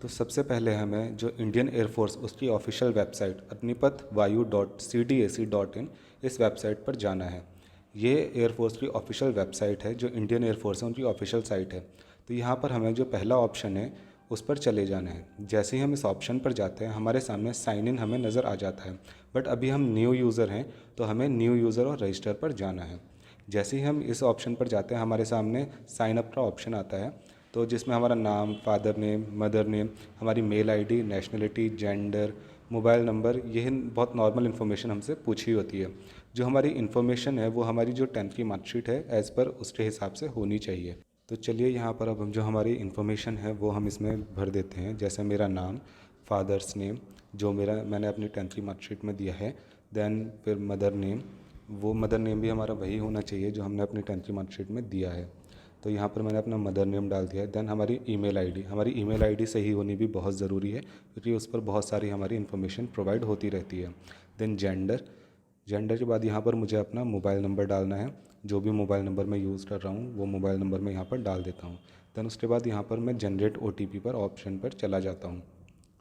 तो सबसे पहले हमें जो इंडियन एयरफोर्स उसकी ऑफिशियल वेबसाइट agnipath-vayu.cdac.in इस वेबसाइट पर जाना है। ये एयरफोर्स की ऑफिशियल वेबसाइट है, जो इंडियन एयरफोर्स है उनकी ऑफिशियल साइट है। तो यहाँ पर हमें जो पहला ऑप्शन है उस पर चले जाना है। जैसे ही हम इस ऑप्शन पर जाते हैं हमारे सामने साइन इन हमें नज़र आ जाता है, बट अभी हम न्यू यूज़र हैं तो हमें न्यू यूज़र और रजिस्टर पर जाना है। जैसे ही हम इस ऑप्शन पर जाते हैं हमारे सामने साइन अप का ऑप्शन आता है, तो जिसमें हमारा नाम, फादर नेम, मदर नेम, हमारी mail ID, nationality, gender, mobile number, यह बहुत नॉर्मल इन्फॉर्मेशन हमसे पूछी होती है। जो हमारी इन्फॉर्मेशन है वो हमारी जो 10th की मार्कशीट है एज़ पर उसके हिसाब से होनी चाहिए। तो चलिए यहाँ पर अब हम जो हमारी इन्फॉर्मेशन है वो हम इसमें भर देते हैं। जैसे मेरा नाम, फादर्स नेम जो मैंने अपनी 10th की मार्कशीट में दिया है, देन फिर मदर नेम, वो मदर नेम भी हमारा वही होना चाहिए जो हमने अपनी 10th की मार्कशीट में दिया है। तो यहाँ पर मैंने अपना मदर नेम डाल दिया है। देन हमारी ईमेल आईडी सही होनी भी बहुत ज़रूरी है, क्योंकि उस पर बहुत सारी हमारी इन्फॉर्मेशन प्रोवाइड होती रहती है। देन जेंडर के बाद यहाँ पर मुझे अपना मोबाइल नंबर डालना है। जो भी मोबाइल नंबर मैं यूज़ कर रहा हूँ वो मोबाइल नंबर मैं यहाँ पर डाल देता हूँ। देन उसके बाद यहाँ पर मैं जनरेट OTP पर ऑप्शन पर चला जाता हूँ।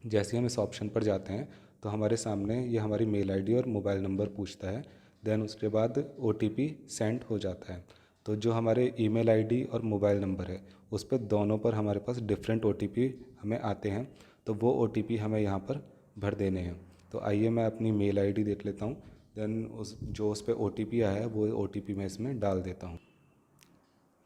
जैसे ही हम इस ऑप्शन पर जाते हैं तो हमारे सामने ये हमारी मेल आईडी और मोबाइल नंबर पूछता है। देन उसके बाद OTP सेंड हो जाता है। तो जो हमारे ईमेल आईडी और मोबाइल नंबर है उस पर दोनों पर हमारे पास डिफरेंट OTP हमें आते हैं, तो वो OTP हमें यहाँ पर भर देने हैं। तो आइए मैं अपनी मेल आईडी देख लेता हूँ। देन उस पर OTP आया है वो OTP मैं इसमें डाल देता हूँ।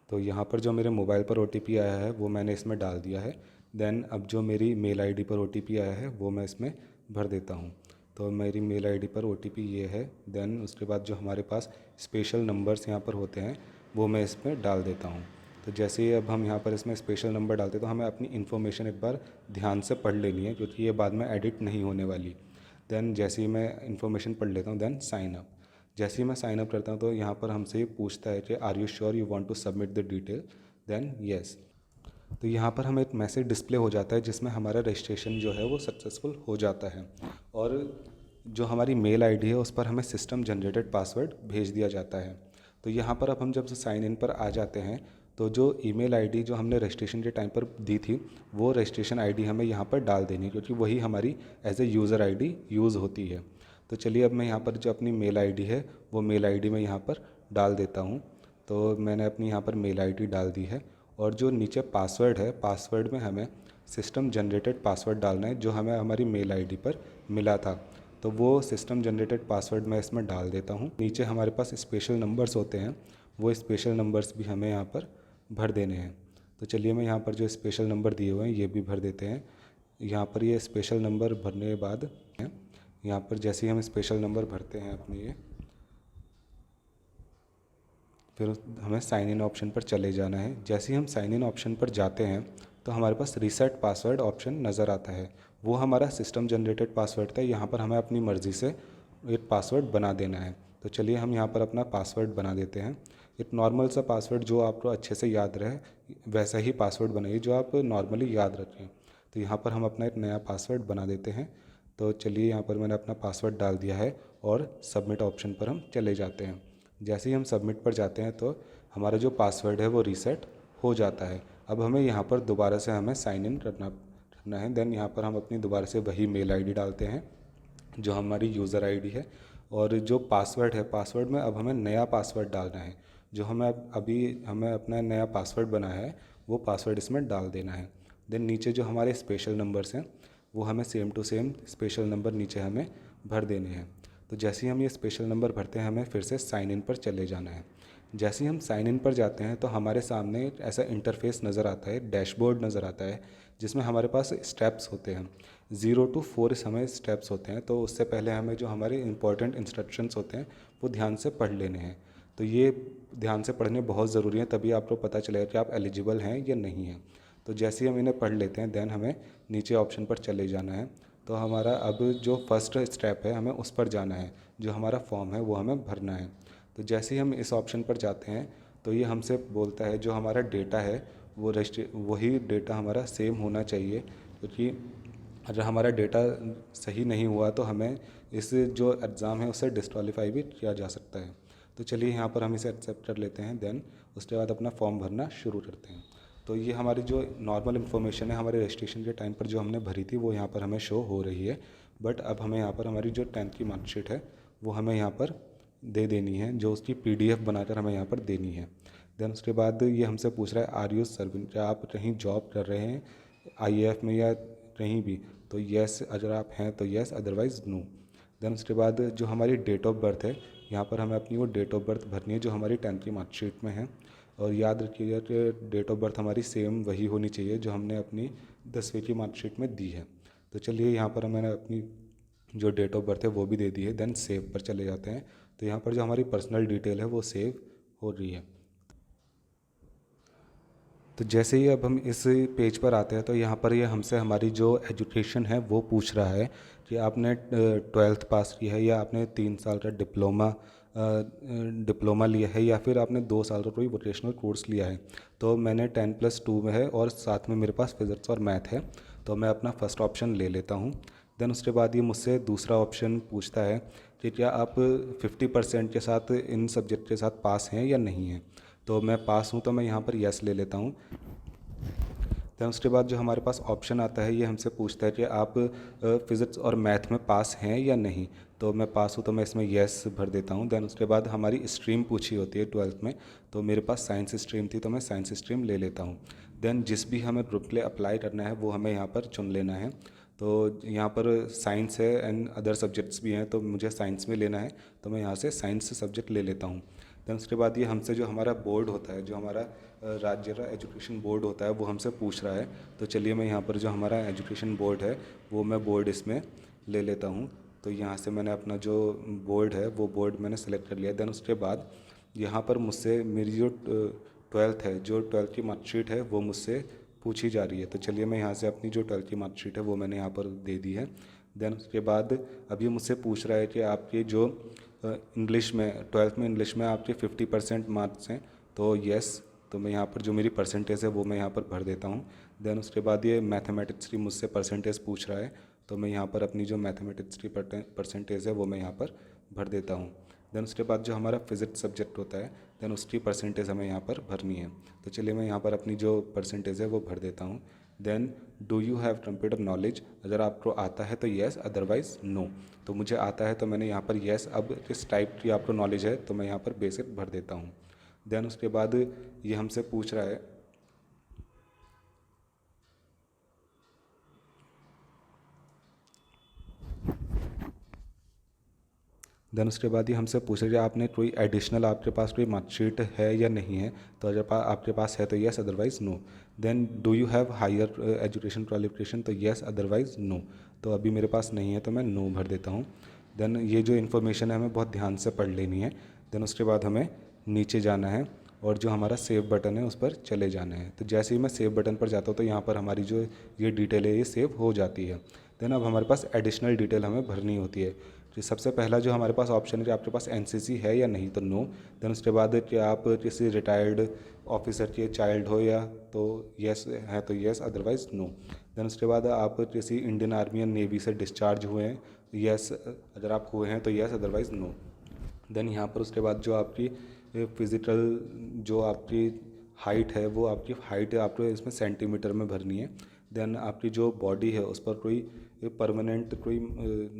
तो यहाँ पर जो मेरे मोबाइल पर OTP आया है वो मैंने इसमें डाल दिया है। देन अब जो मेरी मेल आईडी पर OTP आया है वो मैं इसमें भर देता हूँ। तो मेरी मेल आईडी पर OTP ये है। देन उसके बाद जो हमारे पास स्पेशल नंबर्स यहाँ पर होते हैं वो मैं इसमें डाल देता हूँ। तो जैसे ही अब हम यहाँ पर इसमें स्पेशल नंबर डालते हैं तो हमें अपनी इन्फॉर्मेशन एक बार ध्यान से पढ़ लेनी है, क्योंकि ये बाद में एडिट नहीं होने वाली। देन जैसे ही मैं इन्फॉर्मेशन पढ़ लेता हूँ देन साइन अप। जैसे ही मैं साइन अप करता हूँ तो यहाँ पर हमसे ये पूछता है कि are you sure you want to submit the detail, then yes. तो यहाँ पर हमें एक मैसेज डिस्प्ले हो जाता है जिसमें हमारा रजिस्ट्रेशन जो है वो सक्सेसफुल हो जाता है, और जो हमारी मेल आईडी है उस पर हमें सिस्टम जनरेटेड पासवर्ड भेज दिया जाता है। तो यहाँ पर अब हम जब से साइन इन पर आ जाते हैं तो जो ईमेल आईडी जो हमने रजिस्ट्रेशन के टाइम पर दी थी वो रजिस्ट्रेशन आईडी हमें यहाँ पर डाल देनी है, क्योंकि वही हमारी as a user ID use होती है। तो चलिए अब मैं यहाँ पर जो अपनी मेल आईडी है वो मेल आईडी मैं यहाँ पर डाल देता हूँ। तो मैंने अपनी यहाँ पर मेल आईडी डाल दी है, और जो नीचे पासवर्ड है पासवर्ड में हमें सिस्टम जनरेटेड पासवर्ड डालना है जो हमें हमारी मेल आईडी पर मिला था। तो वो सिस्टम जनरेटेड पासवर्ड मैं इसमें डाल देता हूँ। नीचे हमारे पास स्पेशल नंबर्स होते हैं, वो स्पेशल नंबर्स भी हमें यहाँ पर भर देने हैं। तो चलिए मैं यहाँ पर जो स्पेशल नंबर दिए हुए हैं ये भी भर देते हैं। यहाँ पर ये स्पेशल नंबर भरने के बाद यहाँ पर जैसे ही हम स्पेशल नंबर भरते हैं अपने ये, फिर हमें साइन इन ऑप्शन पर चले जाना है। जैसे ही हम साइन इन ऑप्शन पर जाते हैं तो हमारे पास रीसेट पासवर्ड ऑप्शन नज़र आता है। वो हमारा सिस्टम जनरेटेड पासवर्ड था, यहाँ पर हमें अपनी मर्ज़ी से एक पासवर्ड बना देना है। तो चलिए हम यहाँ पर अपना पासवर्ड बना देते हैं। एक नॉर्मल सा पासवर्ड जो आपको अच्छे से याद रहे वैसा ही पासवर्ड बनाइए जो आप नॉर्मली याद रखें। तो यहाँ पर हम अपना एक नया पासवर्ड बना देते हैं। तो चलिए यहाँ पर मैंने अपना पासवर्ड डाल दिया है और सबमिट ऑप्शन पर हम चले जाते हैं। जैसे ही हम सबमिट पर जाते हैं तो हमारा जो पासवर्ड है वो रीसेट हो जाता है। अब हमें यहाँ पर दोबारा से हमें साइन इन करना है। देन यहाँ पर हम अपनी दोबारा से वही मेल आईडी डालते हैं जो हमारी यूज़र आईडी है, और जो पासवर्ड है पासवर्ड में अब हमें नया पासवर्ड डालना है। जो हमें अपना नया पासवर्ड बनाया है वो पासवर्ड इसमें डाल देना है। देन नीचे जो हमारे स्पेशल नंबर्स हैं वो हमें same to same special number नीचे हमें भर देने हैं। तो जैसे ही हम ये स्पेशल नंबर भरते हैं हमें फिर से साइन इन पर चले जाना है। जैसे ही हम साइन इन पर जाते हैं तो हमारे सामने ऐसा इंटरफेस नज़र आता है, डैशबोर्ड नज़र आता है जिसमें हमारे पास स्टेप्स होते हैं। 0 to 4 हमें स्टेप्स होते हैं। तो उससे पहले हमें जो हमारे इंपॉर्टेंट इंस्ट्रक्शंस होते हैं वो ध्यान से पढ़ लेने हैं। तो ये ध्यान से पढ़ने बहुत ज़रूरी है, तभी आपको पता चलेगा कि आप एलिजिबल हैं या नहीं हैं। तो जैसे ही हम इन्हें पढ़ लेते हैं देन हमें नीचे ऑप्शन पर चले जाना है। तो हमारा अब जो फर्स्ट स्टेप है हमें उस पर जाना है, जो हमारा फॉर्म है वो हमें भरना है। तो जैसे ही हम इस ऑप्शन पर जाते हैं तो ये हमसे बोलता है जो हमारा डेटा है वो वही डेटा हमारा सेम होना चाहिए, क्योंकि अगर हमारा डेटा सही नहीं हुआ तो हमें इस जो एग्ज़ाम है उससे डिस्क्वालीफाई भी किया जा सकता है। तो चलिए यहाँ पर हम इसे एक्सेप्ट कर लेते हैं। देन उसके बाद अपना फॉर्म भरना शुरू करते हैं। तो ये हमारी जो नॉर्मल इन्फॉर्मेशन है हमारे रजिस्ट्रेशन के टाइम पर जो हमने भरी थी वो यहाँ पर हमें शो हो रही है। बट अब हमें यहाँ पर हमारी जो 10th की मार्कशीट है वो हमें यहाँ पर दे देनी है, जो उसकी PDF बनाकर हमें यहाँ पर देनी है। देन उसके बाद ये हमसे पूछ रहा है आर यू सर्विंग, क्या आप कहीं जॉब कर रहे हैं IAF में या कहीं भी, तो येस अगर आप हैं तो येस, अदरवाइज़ नो। देन उसके बाद जो हमारी डेट ऑफ बर्थ है यहाँ पर हमें अपनी वो डेट ऑफ बर्थ भरनी है जो हमारी 10th की मार्कशीट में है। और याद रखिएगा कि डेट ऑफ बर्थ हमारी सेम वही होनी चाहिए जो हमने अपनी 10वीं की मार्कशीट में दी है। तो चलिए यहाँ पर मैंने अपनी जो डेट ऑफ बर्थ है वो भी दे दी है। देन सेव पर चले जाते हैं। तो यहाँ पर जो हमारी पर्सनल डिटेल है वो सेव हो रही है। तो जैसे ही अब हम इस पेज पर आते हैं तो यहाँ पर ये हमसे हमारी जो एजुकेशन है वो पूछ रहा है कि आपने 12th पास की है या आपने 3 साल का डिप्लोमा लिया है या फिर आपने 2 साल का कोई वोकेशनल कोर्स लिया है। तो मैंने 10+2 में है और साथ में मेरे पास फिज़िक्स और मैथ है, तो मैं अपना फर्स्ट ऑप्शन ले लेता हूँ। देन उसके बाद ये मुझसे दूसरा ऑप्शन पूछता है कि क्या आप 50% के साथ इन सब्जेक्ट के साथ पास हैं या नहीं हैं। तो मैं पास हूँ तो मैं यहाँ पर येस ले लेता हूँ। देन उसके बाद जो हमारे पास ऑप्शन आता है ये हमसे पूछता है कि आप फिज़िक्स और मैथ में पास हैं या नहीं। तो मैं पास हूँ तो मैं इसमें येस भर देता हूँ। देन उसके बाद हमारी स्ट्रीम पूछी होती है 12th में, तो मेरे पास साइंस स्ट्रीम थी तो मैं साइंस स्ट्रीम ले लेता हूँ। देन जिस भी हमें ग्रुप के लिए अप्लाई करना है वो हमें यहाँ पर चुन लेना है। तो यहाँ पर साइंस है एंड अदर सब्जेक्ट्स भी हैं, तो मुझे साइंस में लेना है तो मैं यहाँ से साइंस सब्जेक्ट ले लेता हूँ। देन उसके बाद ये हमसे जो हमारा बोर्ड होता है, जो हमारा राज्य का एजुकेशन बोर्ड होता है वो हमसे पूछ रहा है। तो चलिए मैं यहाँ पर जो हमारा एजुकेशन बोर्ड है वो मैं बोर्ड इसमें ले लेता हूँ। तो यहाँ से मैंने अपना जो बोर्ड है वो बोर्ड मैंने सेलेक्ट कर लिया। देन उसके बाद यहाँ पर मुझसे मेरी जो 12th है, जो 12th की मार्कशीट है वो मुझसे पूछी जा रही है। तो चलिए मैं यहाँ से अपनी जो 12th की मार्कशीट है वो मैंने यहाँ पर दे दी है। देन उसके बाद अब ये मुझसे पूछ रहा है कि आपके जो इंग्लिश में 12th में इंग्लिश में आपके 50% मार्क्स हैं, तो येस। तो मैं यहाँ पर जो मेरी परसेंटेज है वो मैं यहाँ पर भर देता हूँ। देन उसके बाद ये मैथमेटिक्स की मुझसे परसेंटेज पूछ रहा है, तो मैं यहाँ पर अपनी जो मैथमेटिक्स की परसेंटेज है वो मैं यहाँ पर भर देता हूँ। देन उसके बाद जो हमारा फिज़िक्स सब्जेक्ट होता है देन उसकी परसेंटेज हमें यहाँ पर भरनी है। तो चलिए मैं यहाँ पर अपनी जो परसेंटेज है वो भर देता हूँ। Then do you have computer knowledge, अगर आपको आता है तो येस, अदरवाइज़ नो। तो मुझे आता है तो मैंने यहाँ पर येस, अब किस टाइप की आपको नॉलेज है तो मैं यहाँ पर बेसिक भर देता हूँ। देन उसके बाद ये हमसे पूछ रहा है देन उसके बाद ये हमसे पूछ रहा है कि आपने कोई एडिशनल आपके पास कोई मार्कशीट है या नहीं है। तो अगर आपके पास है तो yes, otherwise no. Then do you have higher education qualification, तो येस, अदरवाइज़ नो। तो अभी मेरे पास नहीं है तो मैं नो भर देता हूँ। देन ये जो इन्फॉर्मेशन है हमें बहुत ध्यान से पढ़ लेनी है। देन उसके बाद हमें नीचे जाना है और जो हमारा सेव बटन है उस पर चले जाना है। तो जैसे ही मैं सेव बटन पर जाता हूँ तो यहाँ पर हमारी जो ये डिटेल है ये सेव हो जाती है। देन अब हमारे पास एडिशनल डिटेल हमें भरनी होती है। तो सबसे पहला जो हमारे पास ऑप्शन है कि आपके पास NCC है या नहीं, तो नो। देन उसके बाद कि आप किसी रिटायर्ड ऑफिसर के चाइल्ड हो या तो येस है तो येस, अदरवाइज़ नो। देन उसके बाद आप किसी इंडियन आर्मी या नेवी से डिस्चार्ज हुए हैं, येस अगर आप हुए हैं तो येस, अदरवाइज़ नो। देन यहाँ पर उसके बाद जो आपकी फिज़िकल जो आपकी हाइट है वो आपकी हाइट आपको इसमें सेंटीमीटर में भरनी है। देन आपकी जो बॉडी है उस पर कोई परमानेंट कोई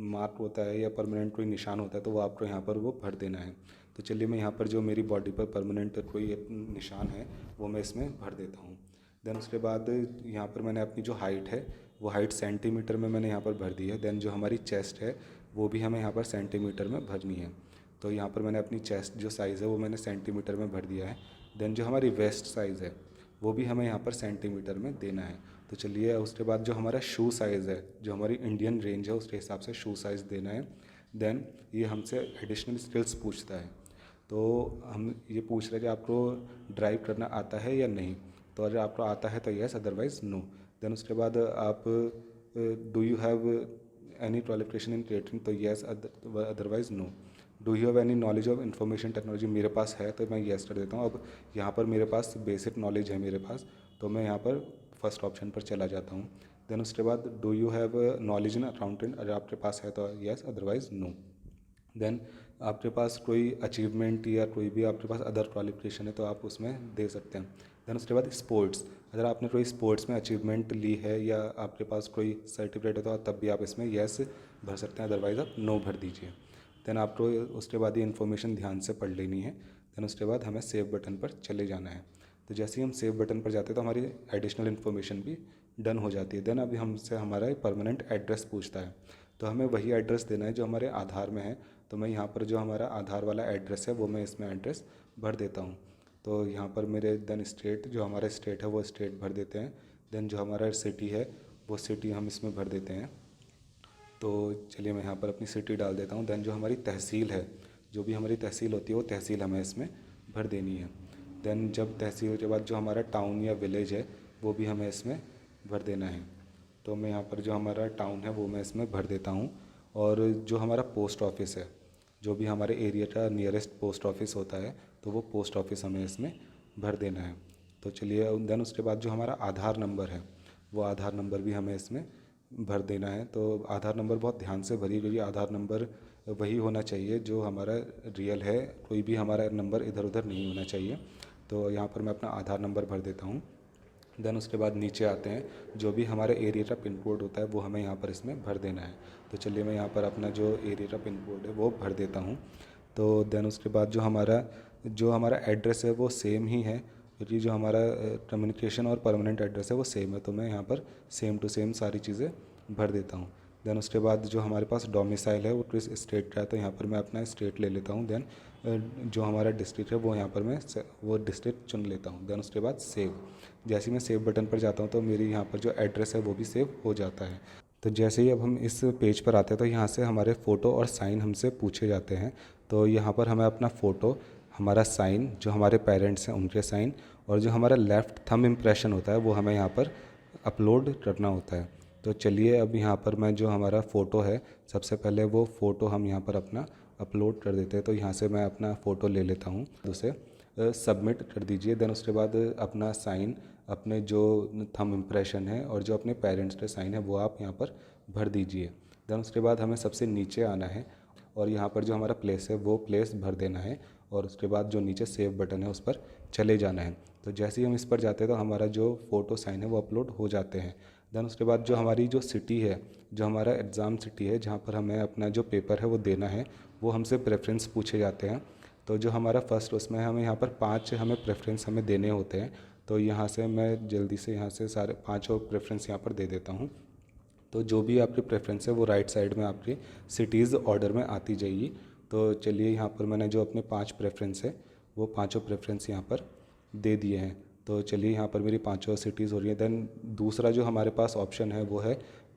मार्क होता है या परमानेंट कोई निशान होता है तो वो आपको यहाँ पर वो भर देना है। तो चलिए मैं यहाँ पर जो मेरी बॉडी पर परमानेंट कोई निशान है वो मैं इसमें भर देता हूँ। देन उसके बाद यहाँ पर मैंने अपनी जो हाइट है वो हाइट सेंटीमीटर में मैंने यहाँ पर भर दी है। देन जो हमारी चेस्ट है वो भी हमें यहाँ पर सेंटीमीटर में भरनी है। तो यहाँ पर मैंने अपनी चेस्ट जो साइज़ है वो मैंने सेंटीमीटर में भर दिया है। देन जो हमारी वेस्ट साइज़ है वो भी हमें यहाँ पर सेंटीमीटर में देना है। तो चलिए उसके बाद जो हमारा शू साइज़ है, जो हमारी इंडियन रेंज है उसके हिसाब से शू साइज़ देना है। देन ये हमसे एडिशनल स्किल्स पूछता है। तो हम ये पूछ रहे हैं कि आपको ड्राइव करना आता है या नहीं। तो अगर आपको आता है तो येस, अदरवाइज़ नो। देन उसके बाद आप do you have any qualification in catering, तो yes, otherwise no. Do you have any knowledge of information technology, मेरे पास है तो मैं येस कर देता हूँ। अब यहाँ पर मेरे पास बेसिक नॉलेज है मेरे पास, तो मैं यहाँ पर फर्स्ट ऑप्शन पर चला जाता हूँ। देन उसके बाद do you have knowledge in accountant, अगर आपके पास है तो येस, अदरवाइज़ नो। देन आपके पास कोई अचीवमेंट या कोई भी आपके पास अदर क्वालिफिकेशन है तो आप उसमें दे सकते हैं। देन उसके बाद स्पोर्ट्स, अगर आपने कोई स्पोर्ट्स में अचीवमेंट ली है या आपके पास कोई सर्टिफिकेट है तो तब भी आप इसमें येस भर सकते हैं, अदरवाइज़ आप नो भर दीजिए। देन आपको उसके बाद ये इन्फॉर्मेशन ध्यान से पढ़ लेनी है। देन उसके बाद हमें सेव बटन पर चले जाना है। तो जैसे ही हम सेव बटन पर जाते हैं तो हमारी एडिशनल इन्फॉर्मेशन भी डन हो जाती है। देन अभी हमसे हमारा परमानेंट एड्रेस पूछता है, तो हमें वही एड्रेस देना है जो हमारे आधार में है। तो मैं यहाँ पर जो हमारा आधार वाला एड्रेस है वो मैं इसमें एड्रेस भर देता हूँ। तो यहाँ पर मेरे देन स्टेट, जो हमारा स्टेट है वो स्टेट भर देते हैं। देन जो हमारा सिटी है वो सिटी हम इसमें भर देते हैं। तो चलिए मैं यहाँ पर अपनी सिटी डाल देता हूँ। देन जो हमारी तहसील है, जो भी हमारी तहसील होती है वो तहसील हमें इसमें भर देनी है। देन जब तहसील के बाद जो हमारा टाउन या विलेज है वो भी हमें इसमें भर देना है। तो मैं यहाँ पर जो हमारा टाउन है वो मैं इसमें भर देता हूँ। और जो हमारा पोस्ट ऑफिस है, जो भी हमारे एरिया का नियरेस्ट पोस्ट ऑफिस होता है तो वो पोस्ट ऑफिस हमें इसमें भर देना है। तो चलिए देन उसके बाद जो हमारा आधार नंबर है वो आधार नंबर भी हमें इसमें भर देना है। तो आधार नंबर बहुत ध्यान से भरिए, क्योंकि आधार नंबर वही होना चाहिए जो हमारा रियल है, कोई भी हमारा नंबर इधर उधर नहीं होना चाहिए। तो यहाँ पर मैं अपना आधार नंबर भर देता हूँ। देन उसके बाद नीचे आते हैं, जो भी हमारे एरिया का पिन कोड होता है वो हमें यहाँ पर इसमें भर देना है। तो चलिए मैं यहाँ पर अपना जो एरिया का पिन कोड है वो भर देता हूँ। तो देन उसके बाद जो हमारा एड्रेस है वो सेम ही है, क्योंकि जो हमारा कम्युनिकेशन और परमानेंट एड्रेस है वो सेम है। तो मैं यहाँ पर सेम टू सेम सारी चीज़ें भर देता हूँ। देन उसके बाद जो हमारे पास डोमिसाइल है वो किस स्टेट का है, तो यहाँ पर मैं अपना स्टेट ले लेता हूँ। देन जो हमारा डिस्ट्रिक्ट है वो यहाँ पर मैं वो डिस्ट्रिक्ट चुन लेता हूँ। देन उसके बाद सेव, जैसे ही मैं सेव बटन पर जाता हूँ तो मेरी यहाँ पर जो एड्रेस है वो भी सेव हो जाता है। तो जैसे ही अब हम इस पेज पर आते हैं तो यहाँ से हमारे फ़ोटो और साइन हमसे पूछे जाते हैं। तो यहाँ पर हमें अपना फ़ोटो, हमारा साइन, जो हमारे पेरेंट्स हैं उनके साइन, और जो हमारा लेफ़्ट थंब इम्प्रेशन होता है वो हमें यहाँ पर अपलोड करना होता है। तो चलिए अब यहाँ पर मैं जो हमारा फ़ोटो है, सबसे पहले वो फ़ोटो हम यहाँ पर अपना अपलोड कर देते हैं। तो यहाँ से मैं अपना फ़ोटो ले लेता हूँ, उसे सबमिट कर दीजिए। देन उसके बाद अपना साइन, अपने जो थंब इम्प्रेशन है और जो अपने पेरेंट्स के साइन है वो आप यहाँ पर भर दीजिए। देन उसके बाद हमें सबसे नीचे आना है और यहाँ पर जो हमारा प्लेस है वो प्लेस भर देना है, और उसके बाद जो नीचे सेव बटन है उस पर चले जाना है। तो जैसे ही हम इस पर जाते हैं तो हमारा जो फ़ोटो साइन है वो अपलोड हो जाते हैं। देन उसके बाद जो हमारी जो सिटी है, जो हमारा एग्ज़ाम सिटी है जहाँ पर हमें अपना जो पेपर है वो देना है, वो हमसे प्रेफरेंस पूछे जाते हैं। तो जो हमारा फर्स्ट, उसमें हमें यहाँ पर 5 हमें प्रेफरेंस हमें देने होते हैं। तो यहाँ से मैं जल्दी से यहाँ से सारे 5 प्रेफरेंस यहाँ पर दे देता हूँ। तो जो भी आपकी प्रेफरेंस है वो राइट साइड में आपकी सिटीज़ ऑर्डर में आती जाएगी। तो चलिए यहाँ पर मैंने जो अपने 5 प्रेफरेंस है वो पाँचों प्रेफरेंस यहाँ पर दे दिए हैं। तो चलिए यहाँ पर मेरी 5 सिटीज़ हो रही हैं। देन दूसरा जो हमारे पास ऑप्शन है वो है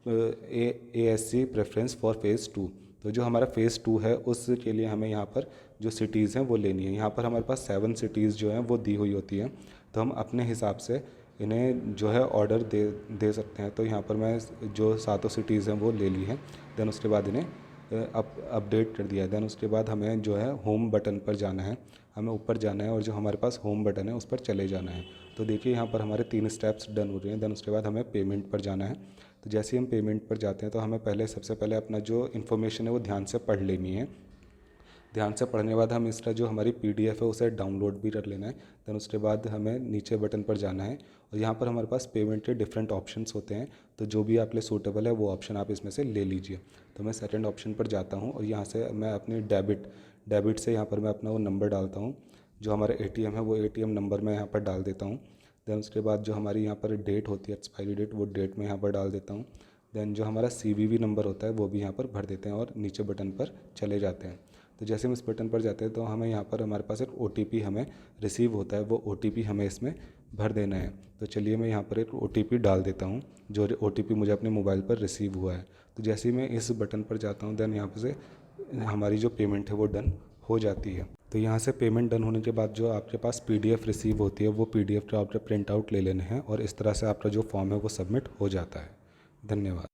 ASC प्रेफरेंस फॉर फेज़ 2। तो जो हमारा फेज़ 2 है उसके लिए हमें यहाँ पर जो सिटीज़ हैं वो लेनी है। यहाँ पर हमारे पास 7 सिटीज़ जो हैं वो दी हुई होती हैं, तो हम अपने हिसाब से इन्हें जो है ऑर्डर दे सकते हैं। तो यहाँ पर मैं जो 7 सिटीज़ हैं वो ले ली हैं। देन उसके बाद इन्हें अपडेट कर दिया है। देन उसके बाद हमें जो है होम बटन पर जाना है, हमें ऊपर जाना है और जो हमारे पास होम बटन है उस पर चले जाना है। तो देखिए यहाँ पर हमारे 3 स्टेप्स डन हो रहे हैं। देन उसके बाद हमें पेमेंट पर जाना है। तो जैसे ही हम पेमेंट पर जाते हैं तो हमें सबसे पहले अपना जो इन्फॉर्मेशन है वो ध्यान से पढ़ लेनी है। ध्यान से पढ़ने के बाद हम इसका जो हमारी PDF है उसे डाउनलोड भी कर लेना है। देन उसके बाद हमें नीचे बटन पर जाना है और यहाँ पर हमारे पास पेमेंट के डिफरेंट ऑप्शंस होते हैं। तो जो भी आपके लिए सूटेबल है वो ऑप्शन आप इसमें से ले लीजिए। तो मैं सेकंड ऑप्शन पर जाता हूँ और यहाँ से मैं अपनी डेबिट से यहाँ पर मैं अपना वो नंबर डालता हूँ, जो हमारा ATM है वो ATM नंबर मैं यहाँ पर डाल देता हूँ। देन उसके बाद जो हमारी यहाँ पर डेट होती है, एक्सपायरी डेट, वो डेट मैं यहाँ पर डाल देता हूँ। देन जो हमारा CVV नंबर होता है वो भी यहाँ पर भर देते हैं और नीचे बटन पर चले जाते हैं। तो जैसे हम इस बटन पर जाते हैं तो हमें यहाँ पर हमारे पास एक OTP हमें रिसीव होता है, वो OTP हमें इसमें भर देना है। तो चलिए मैं यहाँ पर एक OTP डाल देता हूँ, जो OTP मुझे अपने मोबाइल पर रिसीव हुआ है। तो जैसे ही मैं इस बटन पर जाता हूँ देन यहाँ पर से हमारी जो पेमेंट है वो डन हो जाती है। तो यहाँ से पेमेंट डन होने के बाद जो आपके पास PDF रिसीव होती है वो PDF का आपको प्रिंट आउट ले लेने हैं और इस तरह से आपका जो फॉर्म है वो सबमिट हो जाता है। धन्यवाद।